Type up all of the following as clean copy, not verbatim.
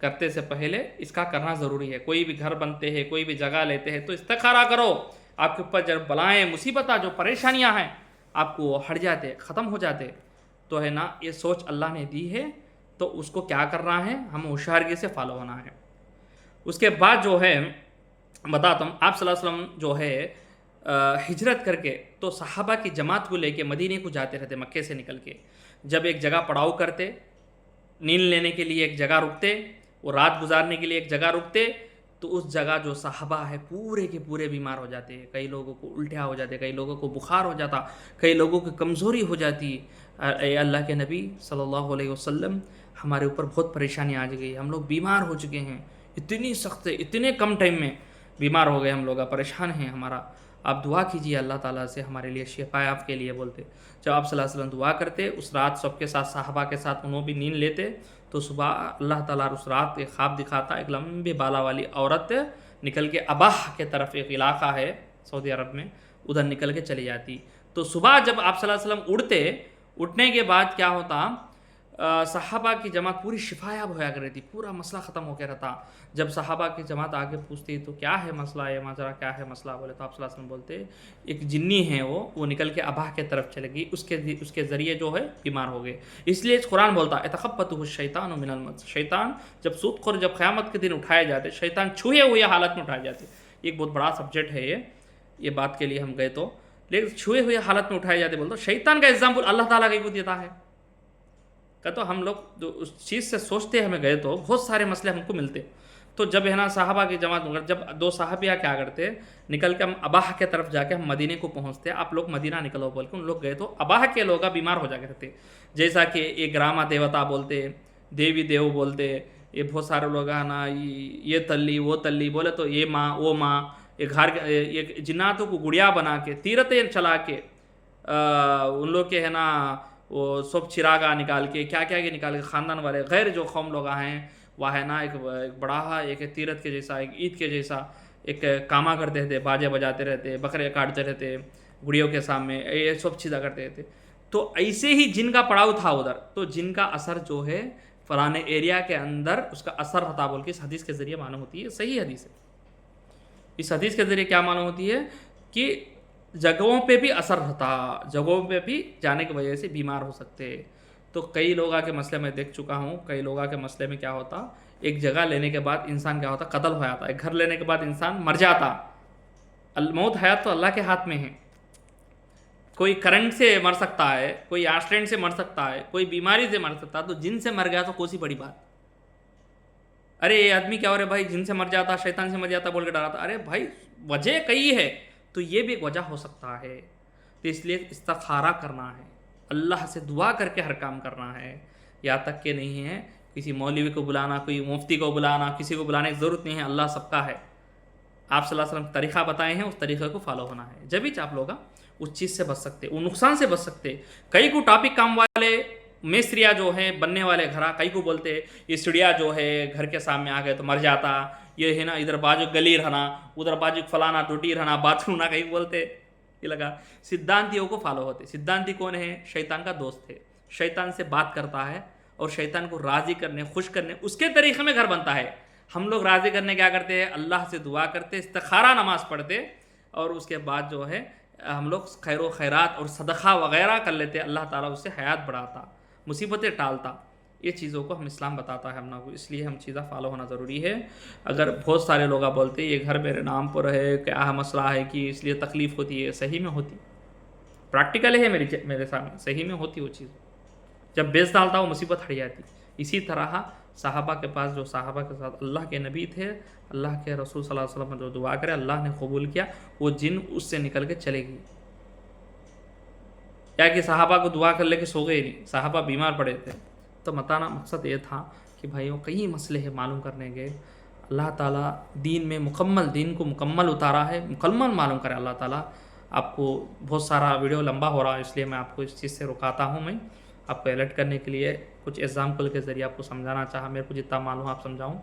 کرتے سے پہلے اس کا کرنا ضروری ہے. کوئی بھی گھر بنتے ہیں, کوئی بھی جگہ لیتے ہیں تو استخارہ کرو. آپ کے اوپر جب بلائیں, مصیبتیں, جو پریشانیاں ہیں آپ کو وہ ہٹ جاتے, ختم ہو جاتے. تو ہے نا, یہ سوچ اللہ نے دی ہے تو اس کو کیا کرنا ہے, ہم ہوشیارگی سے فالو ہونا ہے. اس کے بعد جو ہے بتاتا ہوں, آپ صلی اللہ علیہ وسلم جو ہے ہجرت کر کے تو صحابہ کی جماعت کو لے کے مدینے کو جاتے رہتے, مکے سے نکل کے. جب ایک جگہ پڑاؤ کرتے, نیند لینے کے لیے ایک جگہ رکتے, وہ رات گزارنے کے لیے ایک جگہ رکتے, تو اس جگہ جو صحابہ ہے پورے کے پورے بیمار ہو جاتے. کئی لوگوں کو الٹیاں ہو جاتے, کئی لوگوں کو بخار ہو جاتا, کئی لوگوں کی کمزوری ہو جاتی. اے اللہ کے نبی صلی اللہ علیہ وسلم, ہمارے اوپر بہت پریشانی آ گئی, ہم لوگ بیمار ہو چکے ہیں, اتنی سخت, اتنے کم ٹائم میں بیمار ہو گئے ہم لوگ, پریشان ہیں ہمارا, آپ دعا کیجیے اللہ تعالیٰ سے ہمارے لیے شفا آپ کے لیے بولتے. جب آپ صلی اللہ علیہ وسلم دعا کرتے, اس رات سب کے ساتھ صحابہ کے ساتھ انہوں بھی نیند لیتے, تو صبح اللہ تعالیٰ اس رات ایک خواب دکھاتا. ایک لمبے بالا والی عورت نکل کے اباہ کے طرف, ایک علاقہ ہے سعودی عرب میں, ادھر نکل کے چلی جاتی. تو صبح جب آپ صلی اللہ علیہ وسلم اٹھتے, اٹھنے کے بعد کیا ہوتا, صحابہ کی جماعت پوری شفایاب ہوا کرتی تھی, پورا مسئلہ ختم ہو کے رہتا. جب صحابہ کی جماعت آگے پوچھتی تو کیا ہے مسئلہ, یہ ماجرا کیا ہے مسئلہ, بولے تو آپ صلی اللہ علیہ وسلم بولتے ایک جنی ہے, وہ نکل کے اباہ کے طرف چلے گی, اس کے ذریعے جو ہے بیمار ہو گئے. اس لیے قرآن بولتا اتخبطہ الشیطان من المس, شیطان جب سود خور, جب قیامت کے دن اٹھائے جاتے, شیطان چھوئے ہوئے حالت میں اٹھائے جاتے. ایک بہت بڑا سبجیکٹ ہے یہ بات کے لیے ہم گئے تو, لیکن چھوئے ہوئے حالت میں اٹھائے جاتے. بولتا شیطان کا ایگزامپل اللہ تعالیٰ کا کو دیتا ہے. کہ تو ہم لوگ جو اس چیز سے سوچتے ہمیں گئے تو بہت سارے مسئلے ہم کو ملتے. تو جب ہے نا صحابہ کی جماعت, جب دو صحابیہ کیا کرتے, نکل کے ہم اباہ کے طرف جا کے ہم مدینے کو پہنچتے, آپ لوگ مدینہ نکلو بول کے ان لوگ گئے تو اباہ کے لوگ بیمار ہو جا کرتے. جیسا کہ یہ گراما دیوتا بولتے, دیوی دیو بولتے, یہ بہت سارے لوگ ہیں نا, یہ تلی وہ تلی بولے تو یہ ماں وہ ماں, یہ گھر یہ جناتوں کو گڑیا بنا کے, تیرتیں چلا کے, ان لوگ کے ہے نا وہ سب چراغا نکال کے, کیا کیا کے نکال کے, خاندان والے غیر جو قوم لوگ ہیں وہ ہے نا ایک بڑا, ایک تیرت کے جیسا, ایک عید کے جیسا ایک کاما کرتے رہتے, باجے بجاتے رہتے, بکرے کاٹتے رہتے گڑیوں کے سامنے, یہ سب چیزیں کرتے رہتے. تو ایسے ہی جن کا پڑاؤ تھا ادھر, تو جن کا اثر جو ہے فلانے ایریا کے اندر اس کا اثر ہوتا بول کے اس حدیث کے ذریعے معلوم ہوتی ہے. صحیح حدیث ہے. اس حدیث کے ذریعے کیا معلوم ہوتی ہے کہ جگہوں پہ بھی اثر ہوتا, جگہوں پہ بھی جانے کی وجہ سے بیمار ہو سکتے. تو کئی لوگوں کے مسئلے میں دیکھ چکا ہوں, کئی لوگوں کے مسئلے میں کیا ہوتا, ایک جگہ لینے کے بعد انسان کیا ہوتا, قتل ہو جاتا. ایک گھر لینے کے بعد انسان مر جاتا. موت حیات تو اللہ کے ہاتھ میں ہے. کوئی کرنٹ سے مر سکتا ہے, کوئی ایکسیڈنٹ سے مر سکتا ہے, کوئی بیماری سے مر سکتا ہے. تو جن سے مر گیا تو کوئی سی بڑی بات, ارے یہ آدمی کیا ہو رہے بھائی, جن سے مر جاتا, شیطان سے مر جاتا بول کے ڈراتا. ارے بھائی وجہ کئی ہے, تو یہ بھی ایک وجہ ہو سکتا ہے. تو اس لیے استخارہ کرنا ہے, اللہ سے دعا کر کے ہر کام کرنا ہے. یہاں تک کہ نہیں ہے کسی مولوی کو بلانا, کوئی مفتی کو بلانا, کسی کو بلانے کی ضرورت نہیں ہے. اللہ سب کا ہے. آپ صلی اللہ علیہ وسلم طریقہ بتائے ہیں, اس طریقے کو فالو ہونا ہے. جب ہی آپ لوگ اس چیز سے بچ سکتے, وہ نقصان سے بچ سکتے. کئی کو ٹاپک کام والے میسریا جو ہے بننے والے گھر, کئی کو بولتے یہ سڑیا جو ہے گھر کے سامنے آ گئے تو مر جاتا, یہ ہے نا ادھر بازو گلی رہنا, ادھر بازو فلانا ٹوٹی رہنا, باتھ روم نہ, کہیں بولتے. یہ لگا سدھانتیوں کو فالو ہوتے. سدھانتی کون ہے؟ شیطان کا دوست ہے. شیطان سے بات کرتا ہے اور شیطان کو راضی کرنے, خوش کرنے, اس کے طریقے میں گھر بنتا ہے. ہم لوگ راضی کرنے کیا کرتے ہیں, اللہ سے دعا کرتے, استخارہ نماز پڑھتے, اور اس کے بعد جو ہے ہم لوگ خیر و خیرات اور صدقہ وغیرہ کر لیتے. اللہ تعالیٰ اس سے حیات بڑھاتا, مصیبتیں ٹالتا. یہ چیزوں کو ہم اسلام بتاتا ہے ہم لوگ کو, اس لیے ہم چیزیں فالو ہونا ضروری ہے. اگر بہت سارے لوگ بولتے یہ گھر میرے نام پر ہے, کیا مسئلہ ہے کہ اس لیے تکلیف ہوتی ہے, صحیح میں ہوتی, پریکٹیکل ہے میرے سامنے, صحیح میں ہوتی وہ چیز. جب بیس ڈالتا وہ مصیبت ہٹ جاتی. اسی طرح صحابہ کے پاس, جو صحابہ کے ساتھ اللہ کے نبی تھے, اللہ کے رسول صلی اللہ علیہ وسلم جو دعا کرے اللہ نے قبول کیا, وہ جن اس سے نکل کے چلے گی. کیا کہ صحابہ کو دعا کر لے کے سو گئے نہیں, صحابہ بیمار پڑے تھے. تو بتانا مقصد یہ تھا کہ بھائیوں کئی مسئلے ہیں معلوم کرنے کے. اللہ تعالیٰ دین میں دین کو مکمل اتارا ہے, مکمل معلوم کرے اللہ تعالیٰ. آپ کو بہت سارا ویڈیو لمبا ہو رہا ہے, اس لیے میں آپ کو اس چیز سے رکاتا ہوں. میں آپ کو الرٹ کرنے کے لیے کچھ ایگزامپل کے ذریعے آپ کو سمجھانا چاہا. میرے کو جتنا معلوم آپ سمجھاؤں.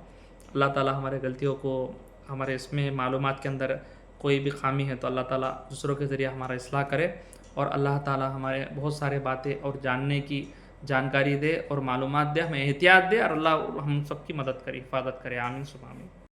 اللہ تعالیٰ ہمارے غلطیوں کو, ہمارے اس میں معلومات کے اندر کوئی بھی خامی ہے تو اللہ تعالیٰ دوسروں کے ذریعے ہمارا اصلاح کرے, اور اللہ تعالیٰ ہمارے بہت سارے باتیں اور جاننے کی جانکاری دے اور معلومات دے، ہمیں احتیاط دے، اور اللہ ہم سب کی مدد کرے، حفاظت کرے، آمین ثم آمین۔